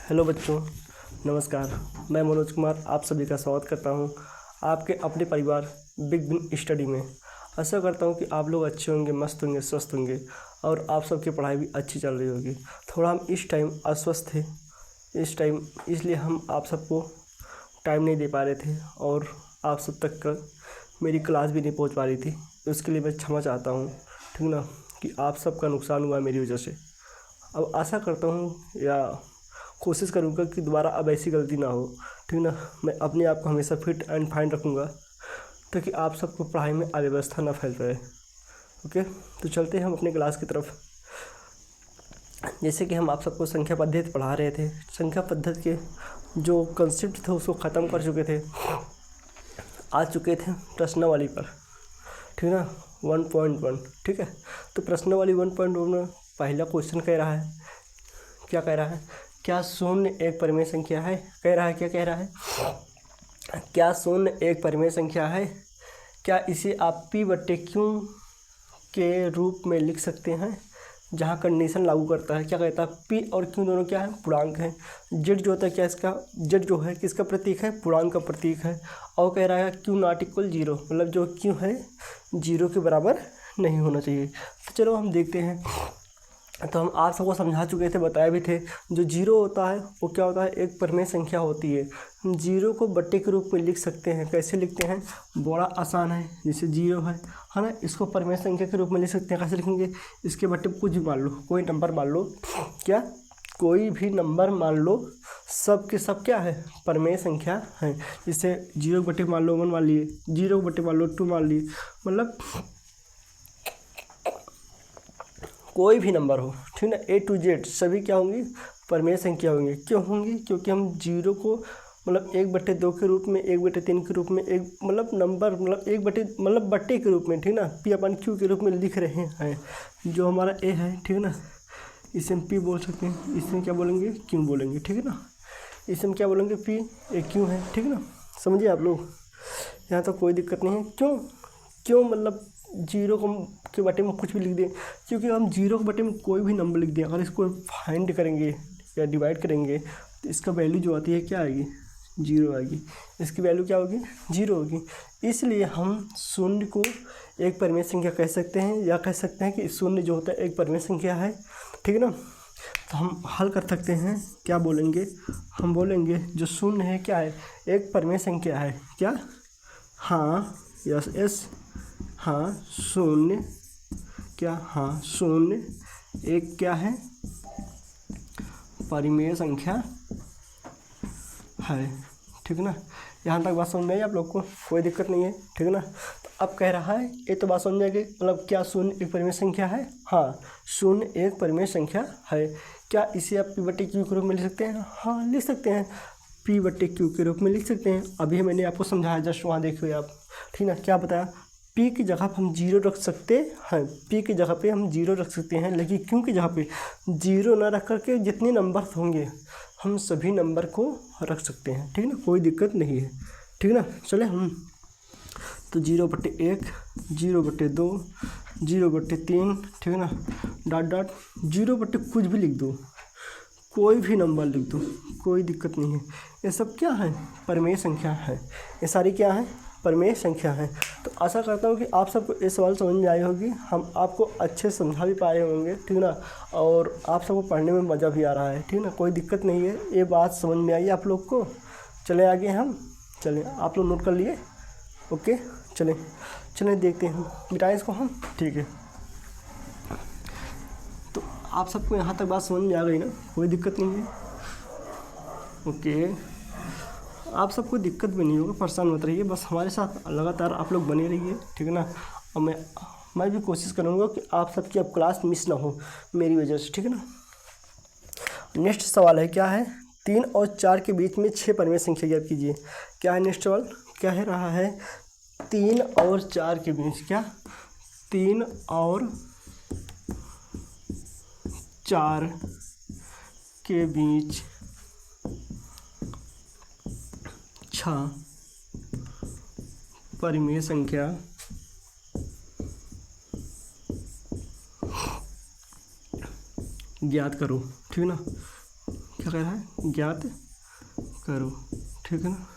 Hello बच्चों, नमस्कार। मैं मनोज कुमार आप सभी का स्वागत करता हूं आपके अपने परिवार बिग बिन स्टडी में। आशा करता हूं कि आप लोग अच्छे होंगे, मस्त होंगे, स्वस्थ होंगे और आप सबकी पढ़ाई भी अच्छी चल रही होगी। थोड़ा हम इस टाइम अस्वस्थ थे, इस टाइम इसलिए हम आप सबको टाइम नहीं दे पा रहे थे और आप सब तक का मेरी क्लास भी नहीं पहुंच पा रही थी। उसके लिए मैं क्षमा चाहता हूं, ठीक ना, कि आप सबका नुकसान हुआ मेरी वजह से। अब आशा करता हूँ या कोशिश करूँगा कि दोबारा अब ऐसी गलती ना हो, ठीक ना। मैं अपने आप को हमेशा फिट एंड फाइन रखूँगा ताकि आप सबको पढ़ाई में अव्यवस्था ना फैल रहे। ओके, तो चलते हैं हम अपने क्लास की तरफ। जैसे कि हम आप सबको संख्या पद्धति पढ़ा रहे थे, संख्या पद्धति के जो कंसेप्ट थे उसको ख़त्म कर चुके थे, आ चुके थे प्रश्नावली पर, ठीक ना, 1.1। ठीक है, तो प्रश्नावली 1.1 में पहला क्वेश्चन कह रहा है, क्या कह रहा है, क्या शून्य एक परिमेय संख्या है। कह रहा है, क्या कह रहा है, क्या शून्य एक परिमेय संख्या है, क्या इसे आप p/q के रूप में लिख सकते हैं। जहाँ कंडीशन लागू करता है, क्या कहता है, p और q दोनों क्या है, पूर्णांक हैं। z जो होता है क्या, इसका z जो है किसका प्रतीक है, पूर्णांक का प्रतीक है। और कह रहा है q नॉट इक्वल 0, मतलब जो q है 0 के बराबर नहीं होना चाहिए। तो चलो हम देखते हैं। तो हम आप सबको समझा चुके थे, बताया भी थे, जो जीरो होता है वो क्या होता है, एक परिमेय संख्या होती है। हम जीरो को बट्टे के रूप में लिख सकते हैं। कैसे लिखते हैं, बड़ा आसान है। जैसे जीरो है ना, इसको परिमेय संख्या के रूप में लिख सकते हैं। कैसे लिखेंगे, इसके बट्टे कुछ भी मान लो, कोई नंबर मान लो, क्या, कोई भी नंबर मान लो, सब के सब क्या है, परिमेय संख्या है। जैसे जीरो बट्टे मान लो 1 मान लिए, जीरो बट्टे मान लो 2 मान लिए, मतलब कोई भी नंबर हो, ठीक ना, A to Z सभी क्या होंगी, परिमेय संख्या होंगी। क्यों होंगी, क्योंकि हम जीरो को मतलब 1/2 के रूप में, 1/3 के रूप में, एक मतलब नंबर मतलब 1 मतलब बट्टे के रूप में, ठीक ना, p/q के रूप में लिख रहे हैं। जो हमारा A है, ठीक ना, इसे हम p बोल सकते हैं, इसे क्या बोलेंगे, q बोलेंगे, ठीक है ना। इसे हम क्या बोलेंगे, p, एक q है, ठीक ना। समझिए आप लोग, यहाँ तो कोई दिक्कत नहीं है। क्यों क्यों मतलब जीरो को के बटे में कुछ भी लिख दें, क्योंकि हम जीरो के बटे में कोई भी नंबर लिख दें, अगर इसको फाइंड करेंगे या डिवाइड करेंगे तो इसका वैल्यू जो आती है क्या आएगी, जीरो आएगी। इसकी वैल्यू क्या होगी, जीरो होगी। इसलिए हम शून्य को एक परिमेय संख्या कह सकते हैं, या कह सकते हैं कि शून्य जो होता है एक परिमेय संख्या है, ठीक है ना। तो हम हल कर सकते हैं, क्या बोलेंगे, हम बोलेंगे जो शून्य है क्या है, एक परिमेय संख्या है। क्या, हाँ, यस यस, हाँ शून्य, क्या, हाँ शून्य एक क्या है, परिमेय संख्या है, ठीक है ना। यहाँ तक बात समझ में आई आप लोग को, कोई दिक्कत नहीं है, ठीक है ना। तो अब कह रहा है, ये तो बात समझ में आ गई, मतलब क्या शून्य एक परिमेय संख्या है, हाँ शून्य एक परिमेय संख्या है। क्या इसे आप p/q के रूप में लिख सकते हैं, हाँ लिख सकते हैं, p/q के रूप में लिख सकते हैं। अभी मैंने आपको समझाया, जस्ट वहाँ देखिए आप, ठीक ना, क्या बताया, p की जगह पर हम जीरो रख सकते हैं, p की जगह पे हम जीरो रख सकते हैं, लेकिन q की जगह पे जीरो ना रख करके जितने नंबर होंगे हम सभी नंबर को रख सकते हैं, ठीक है ना, कोई दिक्कत नहीं है, ठीक है ना। चले हम तो 0/1, 0/2, 0/3, ठीक है ना, डॉट डॉट 0/ कुछ भी लिख दो, कोई भी नंबर लिख दो, कोई दिक्कत नहीं है। ये सब क्या है, परिमेय संख्या है, ये सारी क्या है, परिमेय संख्या है। तो आशा करता हूँ कि आप सबको ये सवाल समझ में आई होगी, हम आपको अच्छे से समझा भी पा रहे होंगे, ठीक ना, और आप सबको पढ़ने में मज़ा भी आ रहा है, ठीक ना, कोई दिक्कत नहीं है। ये बात समझ में आई आप लोग को। चले आगे हम, चलें, आप लोग नोट कर लिए, ओके, चलें चलें देखते हैं, मिटाएं इसको हम, ठीक है। तो आप सबको यहाँ तक बात समझ में आ गई ना, कोई दिक्कत नहीं है, ओके। आप सबको दिक्कत भी नहीं होगा, परेशान मत रहिए, बस हमारे साथ लगातार आप लोग बने रहिए, ठीक है ना। और मैं भी कोशिश करूँगा कि आप सबकी अब क्लास मिस ना हो मेरी वजह से, ठीक है ना। नेक्स्ट सवाल है, क्या है, 3 और 4 के बीच में 6 परिमेय संख्या ज्ञात कीजिए। क्या है नेक्स्ट सवाल, क्या है रहा है, 3 और 4 के बीच, क्या, 3 और 4 के बीच 6 परिमेय संख्या ज्ञात करो, ठीक है ना। क्या कह रहा है, ज्ञात करो, ठीक है ना।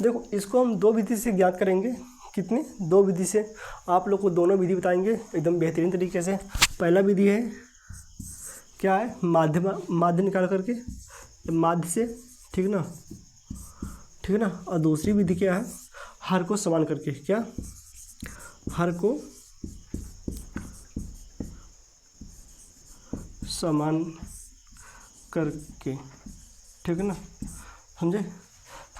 देखो इसको हम दो विधि से ज्ञात करेंगे, कितनी, दो विधि से। आप लोग को दोनों विधि बताएंगे एकदम बेहतरीन तरीके से। पहला विधि है क्या है, माध्य निकाल करके, माध्य से, ठीक ना, ठीक है ना। और दूसरी विधि क्या है, हर को समान करके, क्या, हर को समान करके, ठीक है ना, समझे।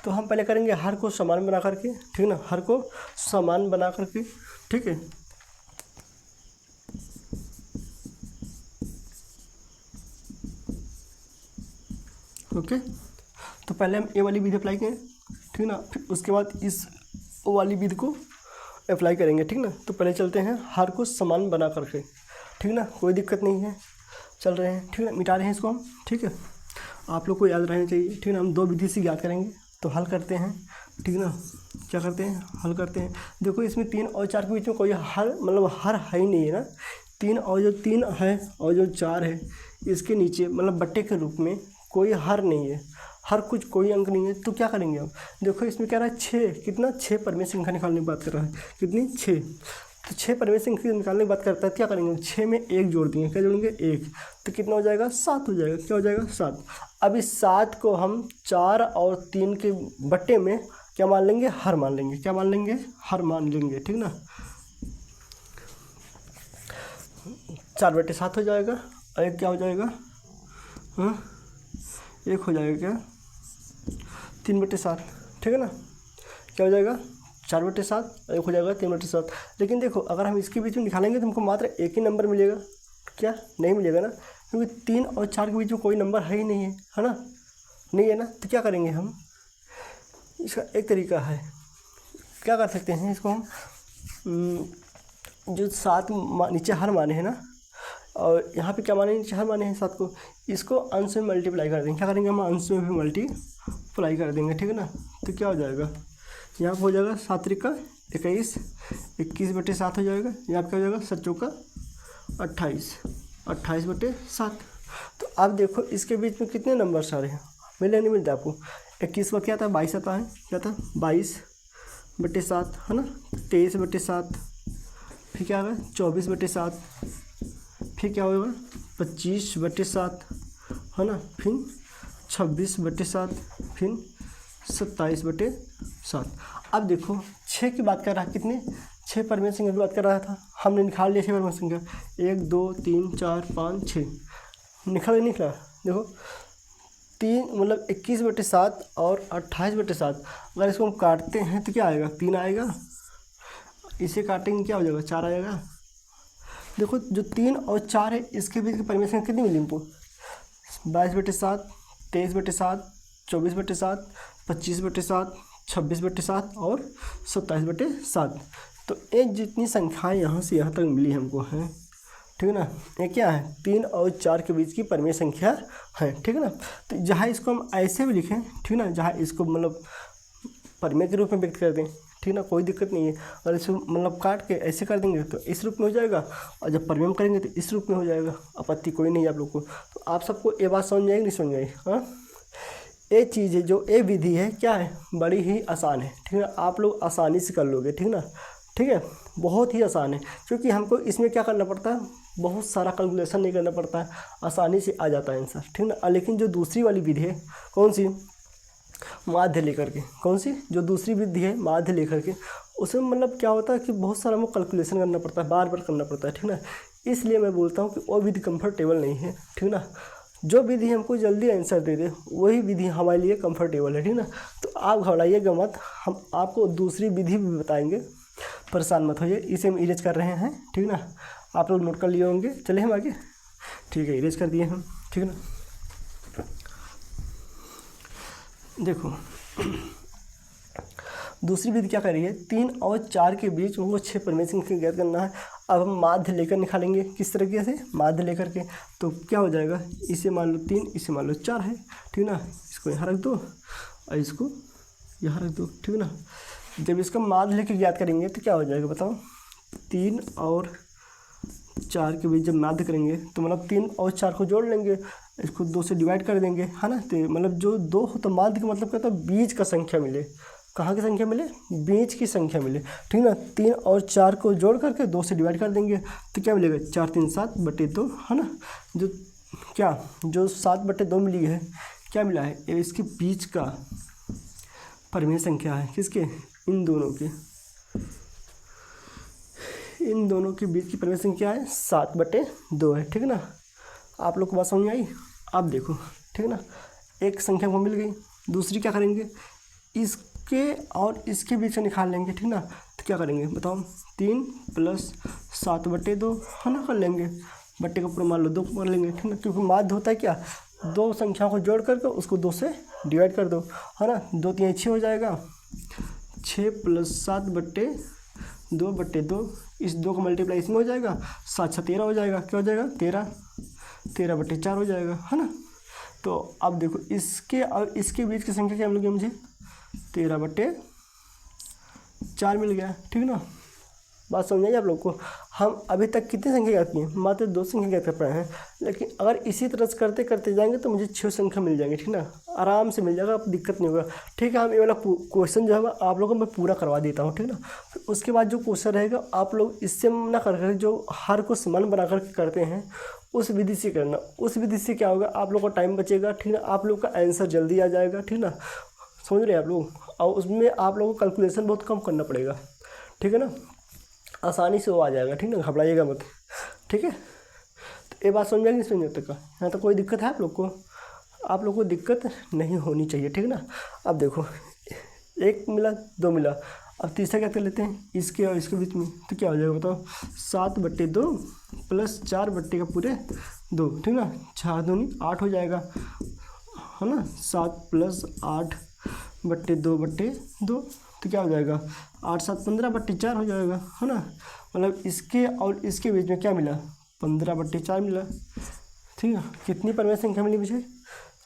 तो हम पहले करेंगे हर को समान बना करके, ठीक ना, हर को समान बना करके, ठीक है। ओके, तो पहले हम ए वाली विधि अप्लाई करें, ठीक ना, फिर उसके बाद इस वाली विधि को अप्लाई करेंगे, ठीक ना। तो पहले चलते हैं हर को समान बना करके, ठीक ना, कोई दिक्कत नहीं है, चल रहे हैं, ठीक है। मिटा रहे हैं इसको हम, ठीक है, आप लोग को याद रहना चाहिए, ठीक है ना। हम दो विधि से ज्ञात करेंगे, तो हल करते हैं, ठीक ना, क्या करते हैं, हल करते हैं। देखो इसमें 3 और 4 के बीच में कोई हर, मतलब हर है ही नहीं है ना। 3 और जो 3 है और जो 4 है, इसके नीचे मतलब बट्टे के रूप में कोई हर नहीं है, हर कुछ कोई अंक नहीं है। तो क्या करेंगे हम, देखो इसमें क्या रहा है 6, कितना, 6 परमेय संख्या निकालने की बात कर रहा है, कितनी, 6। तो 6 परमेय संख्या निकालने की बात करता है, क्या करेंगे, 6 में 1 जोड़ देंगे, क्या जोड़ेंगे, 1, तो कितना हो जाएगा, 7 हो जाएगा, क्या हो जाएगा, 7। अब इस 7 को हम 4 और 3 के बट्टे में क्या मान लेंगे, हर मान लेंगे, क्या मान लेंगे, हर मान लेंगे, ठीक ना। 4/7 हो जाएगा, और एक क्या हो जाएगा, हाँ, एक हो जाएगा क्या, 3/7, ठीक है ना। क्या हो जाएगा, 4/7, और एक हो जाएगा 3/7। लेकिन देखो अगर हम इसके बीच में निकालेंगे तो हमको मात्र एक ही नंबर मिलेगा, क्या, नहीं मिलेगा ना, क्योंकि 3 और 4 के बीच में कोई नंबर है ही नहीं है ना, नहीं है ना। तो क्या करेंगे हम, इसका एक तरीका है, क्या कर सकते हैं, इसको हम जो 7 नीचे हर माने हैं ना, और यहाँ पे क्या माने, नीचे हर माने हैं 7 को, इसको अंश में मल्टीप्लाई कर देंगे, क्या करेंगे हम, अंश में भी मल्टीप्लाई कर देंगे, ठीक है ना। तो क्या हो जाएगा, यहाँ पर हो जाएगा 7 त्रिका 21, 21/7 हो जाएगा, यहाँ पर क्या हो जाएगा 7 चौका 28, 28/7। तो अब देखो इसके बीच में कितने नंबर सारे हैं, मिले नहीं मिलते आपको। 21 का क्या था, 22 आता है, क्या था, 22/7 है ना, 23/7, फिर क्या होगा 24/7, फिर क्या होगा 25/7 है ना, फिर 26/7, फिर 27/7। अब देखो 6 की बात कर रहा है, कितने, 6 परमेय संख्या की बात कर रहा था, हमने निकाल लिया 6 परमेय संख्या, 1 2 3 4 5 6, निकला। देखो 3 मतलब 21/7 और 28/7, अगर इसको हम काटते हैं तो क्या आएगा, 3 आएगा, इसे काटेंगे क्या हो जाएगा, 4 आएगा। देखो जो 3 और 4 है इसके बीच की परमेय संख्या कितनी मिली हमको, 22/7, 23/7, 24/7, 25/7, 26/7 और 27/7। तो ये जितनी संख्याएँ यहाँ से यहाँ तक मिली हमको हैं, ठीक है ना, ये क्या है, 3 और 4 के बीच की परमेय संख्या है, ठीक है ना। तो जहाँ इसको हम ऐसे भी लिखें, ठीक है ना, जहाँ इसको मतलब परमेय के रूप में व्यक्त कर दें, ठीक ना, कोई दिक्कत नहीं है। और इसको मतलब काट के ऐसे कर देंगे तो इस रूप में हो जाएगा, और जब परमेय में करेंगे तो इस रूप में हो जाएगा, आपत्ति कोई नहीं है आप लोग को। तो आप सबको ये बात समझ में आएगी, नहीं समझ में आई, हाँ। ये चीज़ है जो ये विधि है, क्या है, बड़ी ही आसान है, ठीक है, आप लोग आसानी से कर लोगे, ठीक ना, ठीक है, बहुत ही आसान है, क्योंकि हमको इसमें क्या करना पड़ता है, बहुत सारा कैलकुलेशन नहीं करना पड़ता है, आसानी से आ जाता है आंसर, ठीक ना। लेकिन जो दूसरी वाली विधि है, कौन सी, माध्य लेकर के, कौन सी, जो दूसरी विधि है माध्य लेकर के, उसमें मतलब क्या होता है कि बहुत सारा हमको कैलकुलेशन करना पड़ता है, बार बार करना पड़ता है, ठीक ना। इसलिए मैं बोलता हूँ कि वो विधि कंफर्टेबल नहीं है, ठीक ना। जो विधि हमको जल्दी आंसर दे दे वही विधि हमारे लिए कंफर्टेबल है, ठीक ना। तो आप घबराइएगा मत, हम आपको दूसरी विधि भी बताएंगे, परेशान मत होइए। इसे हम इरेज कर रहे हैं, ठीक ना, आप लोग नोट कर लिए होंगे। चले हम आगे, ठीक है, इरेज कर दिए हम, ठीक है ना। देखो दूसरी विधि क्या कर रही है, 3 और 4 के बीच उनको 6 परमेय संख्या ज्ञात करना है। अब हम माध्य लेकर निकालेंगे, किस तरीके से, माध्य लेकर के। तो क्या हो जाएगा, इसे मान लो 3, इसे मान लो 4 है, ठीक ना, इसको यहाँ रख दो और इसको यहाँ रख दो, ठीक ना। जब इसका माध्य लेकर ज्ञात करेंगे तो क्या हो जाएगा बताओ, 3 और 4 के बीच जब माध्य करेंगे तो मतलब 3 और 4 को जोड़ लेंगे, इसको 2 से डिवाइड कर देंगे, है ना। तो मतलब जो 2 हो तो माध्य का मतलब क्या होता है, बीज का संख्या मिले। कहाँ की संख्या मिले, बीज की संख्या मिले, ठीक ना। 3 और 4 को जोड़ करके 2 से डिवाइड कर देंगे तो क्या मिलेगा, 4 3 7 बटे 2, है ना। जो 7 बटे 2 मिली है, क्या मिला है, ये इसके बीच का परिमेय संख्या है, किसके, इन दोनों के बीच की परिमेय संख्या है 7 बटे 2 है, ठीक है ना। आप लोग को बात समझ में आई। आप देखो, ठीक है ना, एक संख्या को मिल गई, दूसरी क्या करेंगे, इसके और इसके बीच में निकाल लेंगे, ठीक ना। तो क्या करेंगे बताओ, 3 + 7 बटे 2, है ना, कर लेंगे, बट्टे का पूरा मान लो 2 कर लेंगे, ठीक ना। क्योंकि माध्य होता है क्या, 2 संख्याओं को जोड़ करके उसको 2 से डिवाइड कर दो, है ना। 2 3 6 हो जाएगा, 6 + 7 बटे 2 बटे 2, इस 2 का मल्टीप्लाई इसमें हो जाएगा, 7 6 13 हो जाएगा, क्या हो जाएगा, 13 बटे 4 हो जाएगा, है ना। तो अब देखो इसके और इसके बीच की संख्या क्या मिल गई मुझे, 13 बटे 4 मिल गया, ठीक है ना। बात समझ आई आप लोग को। हम अभी तक कितनी संख्या ज्ञात की हैं, मात्र 2 संख्या ज्ञात कर पाए हैं, लेकिन अगर इसी तरह से करते करते जाएंगे तो मुझे 6 संख्या मिल जाएंगे, ठीक ना, आराम से मिल जाएगा, आप दिक्कत नहीं होगा, ठीक है। हम ये वाला क्वेश्चन जो है आप लोगों को मैं पूरा करवा देता हूँ, ठीक ना। फिर उसके बाद जो क्वेश्चन रहेगा आप लोग इससे ना कर जो हर को समान बना कर करते हैं उस विधि से करना। उस विधि से क्या होगा, आप लोग का टाइम बचेगा, ठीक ना, आप लोग का आंसर जल्दी आ जाएगा, ठीक ना, समझ रहे हैं आप लोग। और उसमें आप लोगों को कैलकुलेशन बहुत कम करना पड़ेगा, ठीक है ना, आसानी से वो आ जाएगा, ठीक ना, घबराइएगा मत, ठीक है। तो ये बात समझ में आई नहीं, समझ तक का यहाँ तो कोई दिक्कत है आप लोग को, आप लोग को दिक्कत नहीं होनी चाहिए, ठीक है ना। अब देखो 1 मिला 2 मिला, अब तीसरा क्या कर लेते हैं, इसके और इसके बीच में, तो क्या हो जाएगा बताओ, 7 बटे 2 + 4 बटे का पूरे 2, ठीक ना, 4 दूनी 8 हो जाएगा, है ना। 7 + 8 बटे 2 बटे 2, तो क्या हो जाएगा, 8 7 15 बटे 4 हो जाएगा, है ना। मतलब इसके और इसके बीच में क्या मिला, 15 बटे 4 मिला, ठीक है। कितनी परिमेय संख्या मिली मुझे,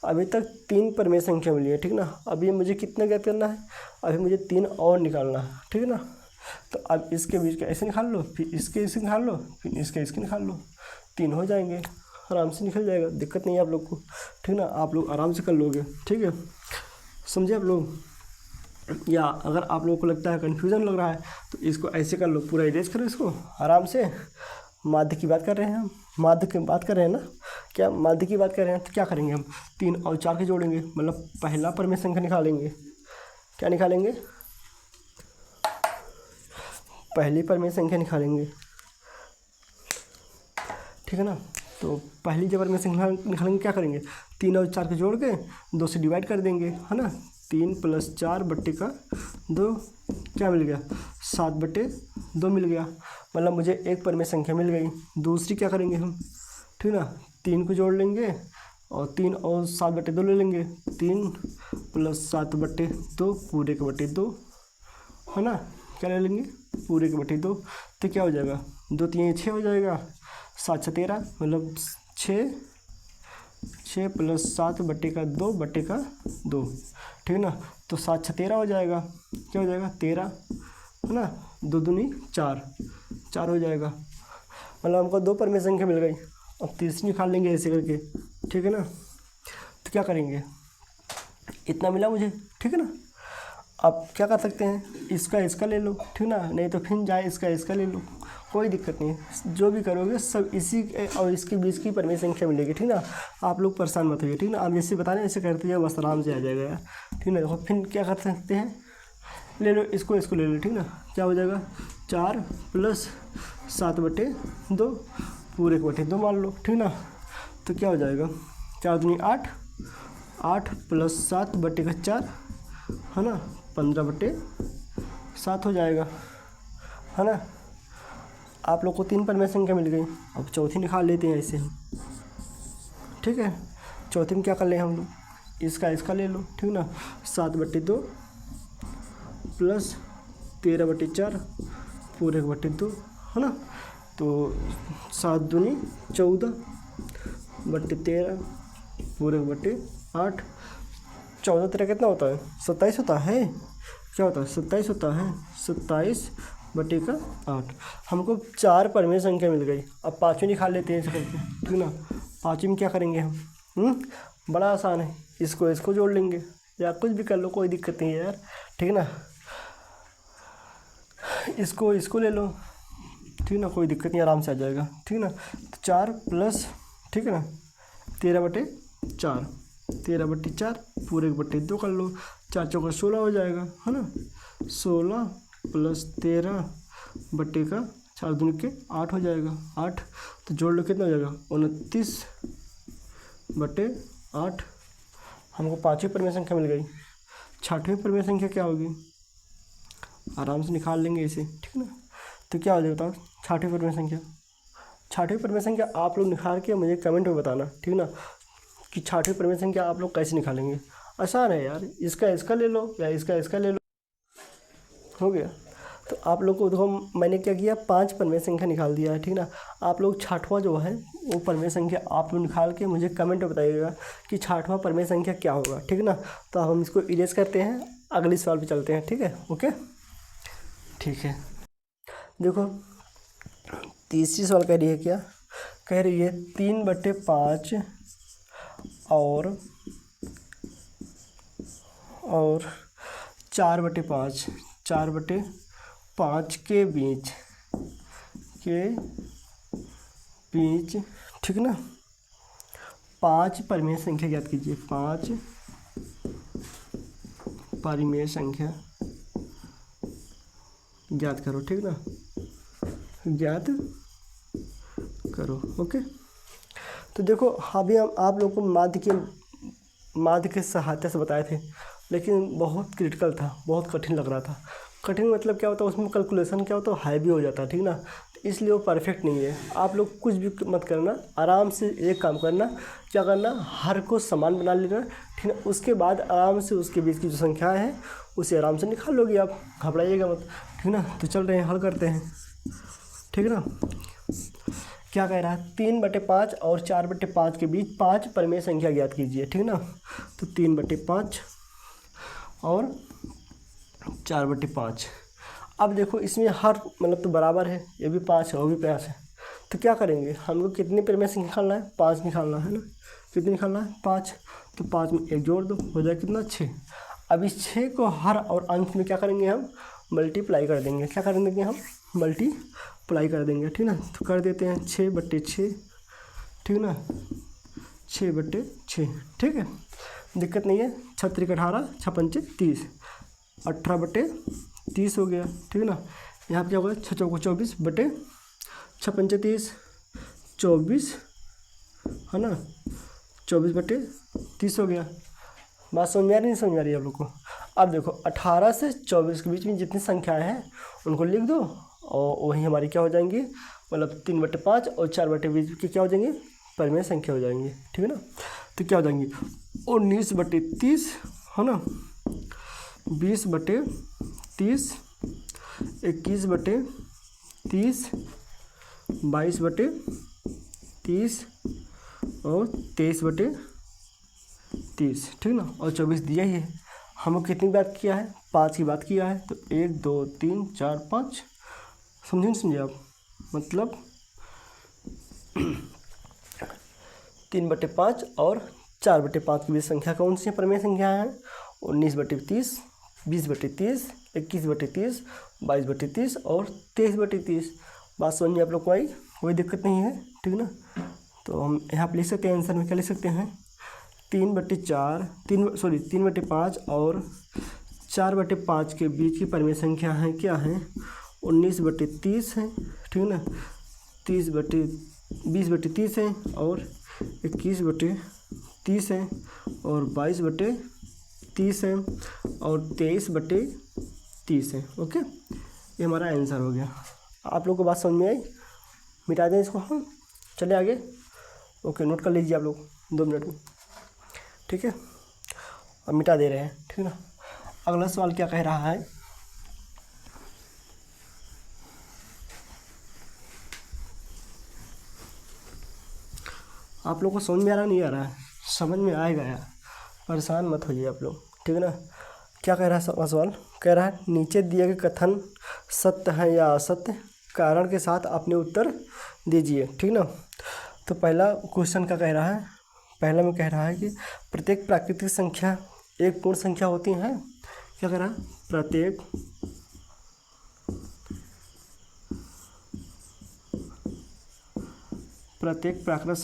अभी तक 3 परिमेय संख्या मिली है, ठीक ना। अभी मुझे कितना ज्ञात करना है, अभी मुझे 3 और निकालना है, ठीक है ना। तो अब इसके बीच का ऐसे निकाल लो, फिर इसके निकाल लो, फिर इसके निकाल लो, 3 हो जाएंगे, आराम से निकल जाएगा, दिक्कत नहीं है आप लोग को, ठीक ना, आप लोग आराम से कर लोगे, ठीक है, समझे आप लोग। या अगर आप लोगों को लगता है कन्फ्यूज़न लग रहा है तो इसको ऐसे कर लो, पूरा इरेज करो इसको आराम से। माध्य की बात कर रहे हैं हम, माध्य की बात कर रहे हैं ना, क्या माध्य की बात कर रहे हैं, तो क्या करेंगे हम, 3 और 4 के जोड़ेंगे, मतलब पहला परिमेय संख्या निकालेंगे, क्या निकालेंगे, पहली परिमेय संख्या निकालेंगे, ठीक है ना। तो पहली जब परिमेय संख्या निकालेंगे क्या करेंगे, 3 और 4 के जोड़ के 2 से डिवाइड कर देंगे, है ना। 3 + 4 बटे का 2, क्या मिल गया, 7 बटे 2 मिल गया, मतलब मुझे एक परिमेय संख्या मिल गई। दूसरी क्या करेंगे हम, ठीक ना, 3 को जोड़ लेंगे और 3 और 7 बटे 2 ले लेंगे, 3 + 7 बटे 2 पूरे के बटे 2, है ना, क्या ले लेंगे, पूरे के बटे 2, तो क्या हो जाएगा, 2 3 6 हो जाएगा, 7 6 13, मतलब 6 + 7 बटे का 2 बटे का 2, ठीक है ना। तो 7 6 13 हो जाएगा, क्या हो जाएगा, 13, है ना, 2 दूनी 4 हो जाएगा, मतलब हमको 2 परिमेय संख्या मिल गई। अब तीसरी निकाल लेंगे ऐसे करके, ठीक है ना। तो क्या करेंगे, इतना मिला मुझे, ठीक है ना। अब क्या कर सकते हैं, इसका ले लो, ठीक ना, नहीं तो फिर जाए इसका ले लो, कोई दिक्कत नहीं है, जो भी करोगे सब इसी और इसके बीच की परिमेय संख्या मिलेगी, ठीक ना। आप लोग परेशान मत होइए, ठीक ना, आप जैसे बता रहे हैं ऐसे करते जाओ, बस आराम से आ जाएगा यार, ठीक ना। देखो फिर क्या कर सकते हैं, ले लो इसको ले लो, ठीक ना, क्या हो जाएगा, 4 + 7 बटे 2 पूरे के बटे 2 मान लो, ठीक ना। तो क्या हो जाएगा, 4 दूनी 8, 8 + 7 बटे का 4, है ना, 15 बटे 7 हो जाएगा, है ना। आप लोग को 3 परिमेय संख्या मिल गई। अब चौथी निकाल लेते हैं ऐसे हम, ठीक है। चौथी में क्या कर लें हम लोग, इसका ले लो, ठीक ना, 7 बटे 2 + 13 बटे 4 पूरे के बटे 2, है ना। तो 7 दूनी 14 बटे 13 पूरे के बटे 8, 14 13 कितना होता है, 27 होता है, क्या होता है, 27 होता है, 27 बटे का 8। हमको 4 परिमेय संख्या मिल गई। अब पाँचवीं निकाल लेते हैं इसे करके, ठीक ना। पाँचवीं में क्या करेंगे हम? बड़ा आसान है, इसको जोड़ लेंगे या कुछ भी कर लो, कोई दिक्कत नहीं है यार, ठीक ना। इसको ले लो, ठीक ना, कोई दिक्कत नहीं, आराम से आ जाएगा, ठीक ना। तो 4 प्लस, ठीक है ना, 13/4, 13/4 पूरे 2 कर लो, 4 चौका 16 हो जाएगा, है ना। 16 प्लस 13/4 दूनी के 8 हो जाएगा, 8। तो जोड़ लो, कितना हो जाएगा? 29/8। हमको पाँचवीं परिमेय संख्या मिल गई। छठवीं परिमेय संख्या क्या होगी? आराम से निकाल लेंगे इसे, ठीक ना। तो क्या हो जाएगा बताओ छठवीं परिमेय संख्या? छठवीं परिमेय संख्या आप लोग निकाल के मुझे कमेंट में बताना, ठीक ना, कि छठवीं परिमेय संख्या आप लोग कैसे निकालेंगे। आसान है यार, इसका ले लो या इसका ले लो, हो गया। तो आप लोग को देखो, मैंने क्या किया, 5 परिमेय संख्या निकाल दिया है, ठीक ना। आप लोग छठवां जो है वो परिमेय संख्या आप लोग निकाल के मुझे कमेंट में बताइएगा कि छठवां परिमेय संख्या क्या होगा, ठीक ना। तो हम इसको इरेज करते हैं, अगले सवाल पे चलते हैं, ठीक है, ओके, ठीक है। देखो तीसरी सवाल कह रही है, क्या कह रही है? 3/5 और 4/5, 4/5 के बीच, ठीक ना, 5 परिमेय संख्या ज्ञात कीजिए। 5 परिमेय संख्या ज्ञात करो, ठीक ना, ज्ञात करो, ओके। तो देखो अभी हम आप लोग को माध्य के सहायता से बताए थे, लेकिन बहुत क्रिटिकल था, बहुत कठिन लग रहा था। कठिन मतलब क्या होता है, उसमें कैलकुलेशन क्या होता है, हैवी हो जाता है, ठीक ना। तो इसलिए वो परफेक्ट नहीं है। आप लोग कुछ भी मत करना, आराम से एक काम करना, क्या करना, हर को समान बना लेना, ठीक है। उसके बाद आराम से उसके बीच की जो संख्या है उसे आराम से निकाल लोगे आप, घबराइएगा मत, ठीक ना। तो चल रहे हैं, हल करते हैं, ठीक है ना। क्या कह रहा है? 3/5 और 4/5 के बीच 5 परिमेय संख्या ज्ञात कीजिए, ठीक ना। तो 3/5 और 4/5। अब देखो इसमें हर मतलब तो बराबर है, ये भी 5 है, वो भी 5 है। तो क्या करेंगे, हमको कितनी परिमेय संख्या निकालना है? 5 निकालना है ना। कितनी निकालना है? 5। तो 5 में 1 जोड़ दो, हो जाए कितना? 6। अब इस 6 को हर और अंश में क्या करेंगे हम? मल्टीप्लाई कर देंगे। क्या कर देंगे हम? मल्टीप्लाई कर देंगे, ठीक ना। तो कर देते हैं 6/6, ठीक ना, 6/6, ठीक है, दिक्कत नहीं है। 6 × 18, 6×5 30, 18/30 हो गया, ठीक है ना। यहाँ पे क्या होगा? 6 चौको 24/6×5 30, 24, है ना, 24/30 हो गया। बात समझ में आ रही नहीं समझ में आ रही है आप लोग को? अब देखो 18 से 24 के बीच में जितनी संख्याएं हैं उनको लिख दो, और वही हमारी क्या हो जाएंगी, मतलब 3/5 और 4/20 की क्या हो जाएंगी? परिमेय संख्या हो जाएंगी, ठीक है ना। तो क्या हो जाएंगी? 19/30, है ना, 20/30, 21/30, 22/30 और 23/30, ठीक ना। और 24 दिया ही है। हमको कितनी बात किया है? 5 की बात किया है। तो 1 2 3 4 5, समझे नहीं समझे आप? मतलब 3/5 और 4/5 की बीच संख्या कौन सी परिमेय संख्या है? 19/30, 20/30, 21/30, 22/30 और 23/30। बात समझ में आप लोग को आई? कोई दिक्कत नहीं है, ठीक ना। तो हम यहाँ पर लिख सकते हैं, आंसर में क्या लिख सकते हैं? 3/5 और 4/5 के बीच की परिमेय संख्या है, क्या है? 19/30 है, ठीक है ना, 20/30 है और 21/30 है और 22/30 है और 23/30 है, ओके। ये हमारा आंसर हो गया। आप लोग को बात समझ में आई? मिटा दें इसको हम, चले आगे, ओके। नोट कर लीजिए आप लोग 2 मिनट में, ठीक है। अब मिटा दे रहे हैं, ठीक है ना। अगला सवाल क्या कह रहा है? आप लोग को समझ में आ रहा नहीं आ रहा है? समझ में आएगा यार, परेशान मत होइए आप लोग, ठीक है ना। क्या कह रहा है सवाल? कह रहा है नीचे दिए गए कथन सत्य है या असत्य, कारण के साथ अपने उत्तर दीजिए। ठीक ना। तो पहला क्वेश्चन का कह रहा है, पहला में कह रहा है कि प्रत्येक प्राकृतिक संख्या एक पूर्ण संख्या होती है। क्या कह रहा है? प्रत्येक प्राकृतिक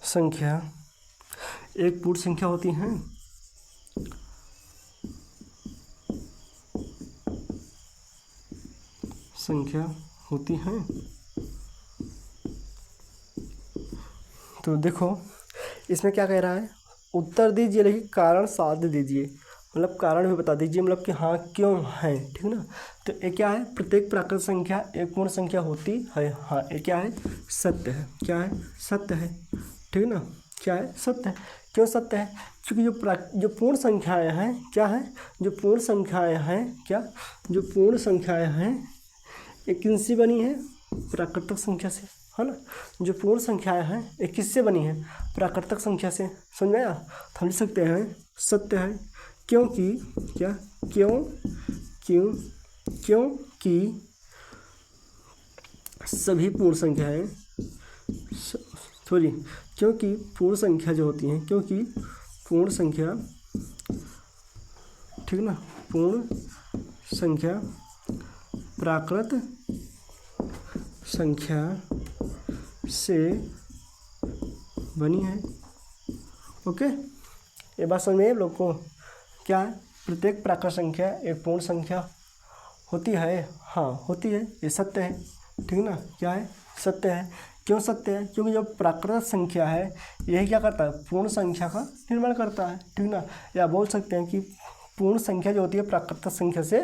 संख्या एक पूर्ण संख्या होती है। तो देखो इसमें क्या कह रहा है, उत्तर दीजिए लेकिन कारण साध दीजिए, मतलब कारण भी बता दीजिए, मतलब कि हाँ क्यों है। ठीक ना। तो ये क्या है, प्रत्येक प्राकृतिक संख्या एक पूर्ण संख्या होती है। हाँ ये क्या है, सत्य है। क्या है, सत्य है। ठीक ना। क्या है, सत्य है। क्यों सत्य है? क्योंकि जो पूर्ण संख्याएं हैं, क्या है, जो पूर्ण संख्याएं हैं, क्या, जो पूर्ण संख्याएं हैं ये किनसे बनी है, प्राकृतिक संख्या से, है ना। जो पूर्ण संख्याएं हैं ये किससे बनी है, प्राकृतिक संख्या से। समझ में आया? तो हम लिख सकते हैं सत्य है, क्योंकि क्या, क्योंकि सभी पूर्ण संख्याएं क्योंकि पूर्ण संख्या जो होती हैं, क्योंकि पूर्ण संख्या, ठीक ना, पूर्ण संख्या प्राकृत संख्या से बनी है। ओके, ये बात समझ में आई आप लोग को? क्या है, प्रत्येक प्राकृत संख्या एक पूर्ण संख्या होती है। हाँ होती है, ये सत्य है। ठीक ना। क्या है, सत्य है। क्यों सत्य है? क्योंकि जो प्राकृत संख्या है यही क्या करता है, पूर्ण संख्या का निर्माण करता है। ठीक ना। या बोल सकते हैं कि पूर्ण संख्या जो होती है प्राकृत संख्या से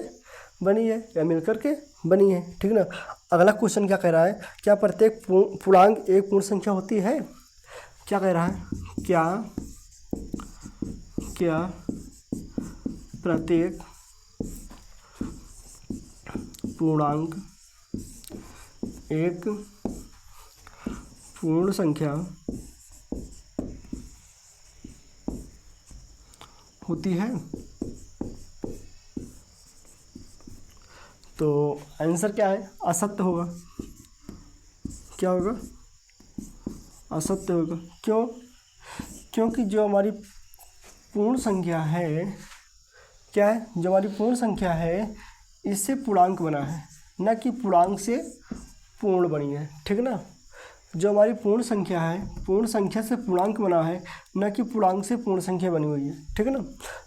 बनी है या मिलकर के बनी है। ठीक ना। अगला क्वेश्चन क्या कह रहा है, क्या प्रत्येक पूर्णांक एक पूर्ण संख्या होती है? क्या कह रहा है, क्या प्रत्येक पूर्णांक एक पूर्ण संख्या होती है? तो आंसर क्या है, असत्य होगा। क्या होगा, असत्य होगा। क्यों? क्योंकि जो हमारी पूर्ण संख्या है, क्या है, जो हमारी पूर्ण संख्या है इससे पूर्णांक बना है, न कि पूर्णांक से पूर्ण बनी है। ठीक ना। जो हमारी पूर्ण संख्या है, पूर्ण संख्या से पूर्णांक बना है, न कि पूर्णांक से पूर्ण संख्या बनी हुई है। ठीक है ना।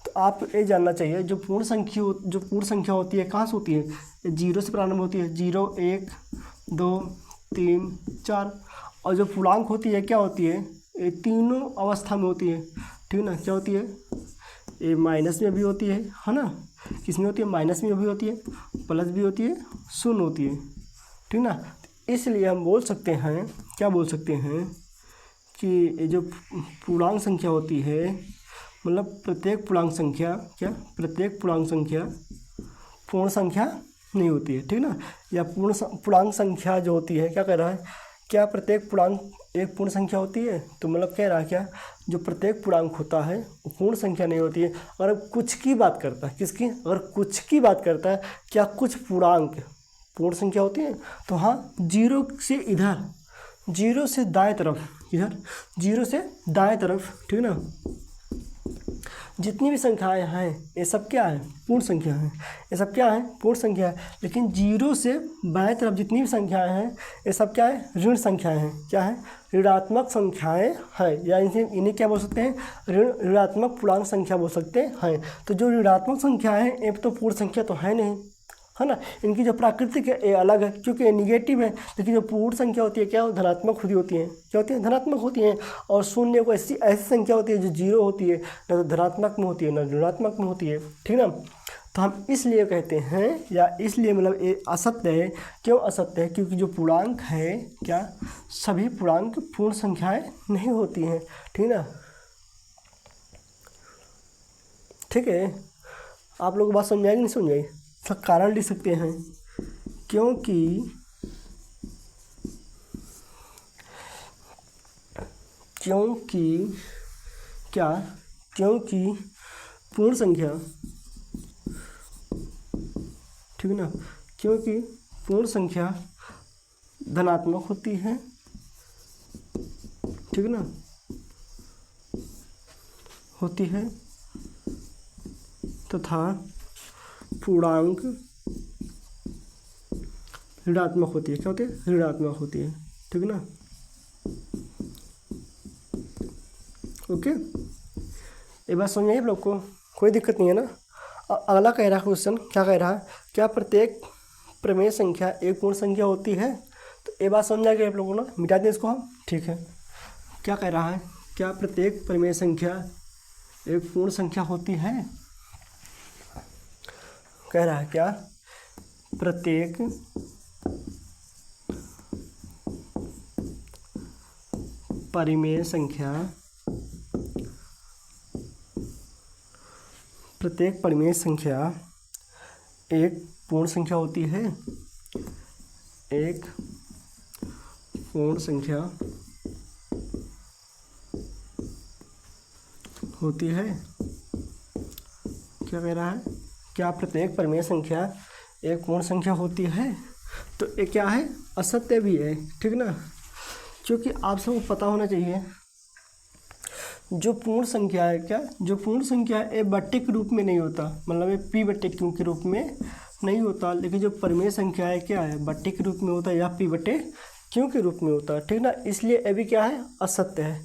तो आप ये जानना चाहिए, जो पूर्ण संख्या होती है कहाँ से होती है, जीरो से प्रारंभ होती है, 0 1 2 3 4। और जो पूर्णांक होती है क्या होती है, ये तीनों अवस्था में होती है। ठीक ना। क्या होती है, ये माइनस में भी होती है ना, किसमें होती है, माइनस में भी होती है, प्लस भी होती है, शून्य होती है। ठीक ना। इसलिए हम बोल सकते हैं, क्या बोल सकते हैं कि ये जो पूर्णांक संख्या होती है, मतलब प्रत्येक पूर्णांक संख्या, क्या, प्रत्येक पूर्णांक संख्या पूर्ण संख्या नहीं होती है। ठीक ना। या पूर्णांक संख्या जो होती है, क्या कह रहा है, क्या प्रत्येक पूर्णांक एक पूर्ण संख्या होती है? तो मतलब कह रहा है क्या, जो प्रत्येक पूर्णांक होता है वो पूर्ण संख्या नहीं होती है। अगर कुछ की बात करता है, किसकी, अगर कुछ की बात करता है, क्या कुछ पूर्णांक पूर्ण संख्या होती है? तो हाँ, जीरो से इधर, जीरो से दाएं तरफ, इधर जीरो से दाएं तरफ, ठीक ना, जितनी भी संख्याएं हैं ये सब क्या है, पूर्ण संख्या है। ये सब क्या है, पूर्ण संख्या है। लेकिन जीरो से बाएं तरफ जितनी भी संख्याएं हैं ये सब क्या है, ऋण संख्याएं हैं। क्या है, ऋणात्मक संख्याएं हैं, या इन्हें क्या बोल सकते हैं, ऋणात्मक पूर्णांक संख्या बोल सकते हैं। तो जो ऋणात्मक संख्याएं हैं ये तो पूर्ण संख्या तो है नहीं, है ना। इनकी जो प्राकृतिक है ये अलग है, क्योंकि ये निगेटिव है। लेकिन जो पूर्ण संख्या होती है क्या, धनात्मक होती है। क्या होती है, धनात्मक होती हैं। और शून्य को ऐसी संख्या होती है जो जीरो होती है, ना तो धनात्मक में होती है ना ऋणात्मक में होती है। ठीक ना। तो हम इसलिए कहते हैं, या इसलिए मतलब ये असत्य है। क्यों असत्य है? क्योंकि जो पूर्णांक है, क्या, सभी पूर्णांक पूर्ण संख्याएं नहीं होती हैं। ठीक ना। ठीक है, आप लोग बात समझ आएगी नहीं समझ आई? इसका कारण लिख सकते हैं, क्योंकि क्या, क्योंकि पूर्ण संख्या, ठीक है ना, क्योंकि पूर्ण संख्या धनात्मक होती है, ठीक है ना, होती है तथा पूर्णांक ऋणात्मक होती है। क्या होती है? ऋणात्मक होती है, ठीक है ना। ओके, ये बात समझ आई आप लोग को? कोई दिक्कत नहीं है ना। अगला कह रहा है क्वेश्चन, क्या कह रहा है, क्या प्रत्येक प्रमेय संख्या एक पूर्ण संख्या होती है? तो ये बात समझ आ गई आप लोगों को ना, मिटा दें इसको हम, ठीक है। क्या कह रहा है, क्या प्रत्येक प्रमेय संख्या एक पूर्ण संख्या होती है? कह रहा है क्या प्रत्येक परिमेय संख्या, प्रत्येक परिमेय संख्या एक पूर्ण संख्या होती है, एक पूर्ण संख्या होती है। क्या कह रहा है, क्या प्रत्येक परिमेय संख्या एक पूर्ण संख्या होती है? तो ये क्या है, असत्य भी है, ठीक ना, क्योंकि आप सबको पता होना चाहिए जो पूर्ण संख्या है, क्या जो पूर्ण संख्या है ए बट्टे के रूप में नहीं होता, मतलब ये पी बट्टे क्यू के रूप में नहीं होता, लेकिन जो परिमेय संख्या है क्या है, बट्टे के रूप में होता है या पी बट्टे क्यू के रूप में होता है, ठीक ना। इसलिए ये भी क्या है, असत्य है।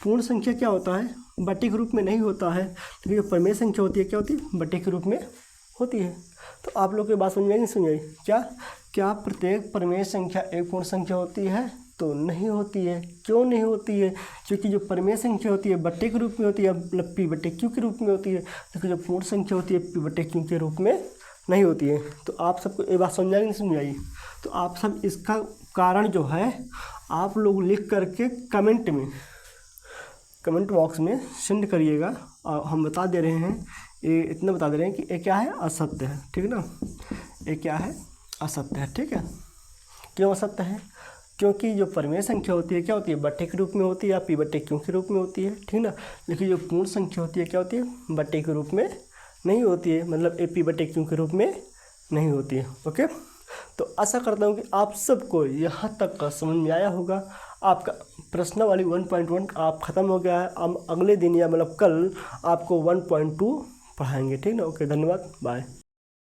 पूर्ण संख्या क्या होता है, बट्टे के रूप में नहीं होता है, लेकिन जो परिमेय संख्या होती है क्या होती है, बट्टे के रूप में होती है। तो आप लोग की बात समझ में नहीं समझ आई? क्या प्रत्येक परिमेय संख्या एक पूर्ण संख्या होती है? तो नहीं होती है। क्यों नहीं होती है? क्योंकि जो परिमेय संख्या होती है बट्टे के रूप में होती है, मतलब पी बट्टे क्यू के रूप में होती है, लेकिन जो पूर्ण संख्या होती है पी बट्टे क्यू के रूप में नहीं होती है। तो आप सबको ये बात समझ आई नहीं समझ आई? तो आप सब इसका कारण जो है आप लोग लिख करके कमेंट बॉक्स में सेंड करिएगा, और हम बता दे रहे हैं, ये इतना बता दे रहे हैं कि ये क्या है, असत्य है, ठीक है ना। ये क्या है, असत्य है, ठीक है। क्यों असत्य है? क्योंकि जो परिमेय संख्या होती है क्या होती है, बट्टे के रूप में होती है या पी बट्टे क्यू के रूप में होती है, ठीक ना। लेकिन जो पूर्ण संख्या होती है क्या होती है, बट्टे के रूप में नहीं होती है, मतलब ए पी बट्टे क्यू के रूप में नहीं होती है। ओके, तो आशा करता हूँ कि आप सबको यहाँ तक का समझ में आया होगा। आपका प्रश्नावली 1.1 आप ख़त्म हो गया है। हम अगले दिन या मतलब कल आपको 1.2 पढ़ाएंगे, ठीक ना। ओके, धन्यवाद, बाय।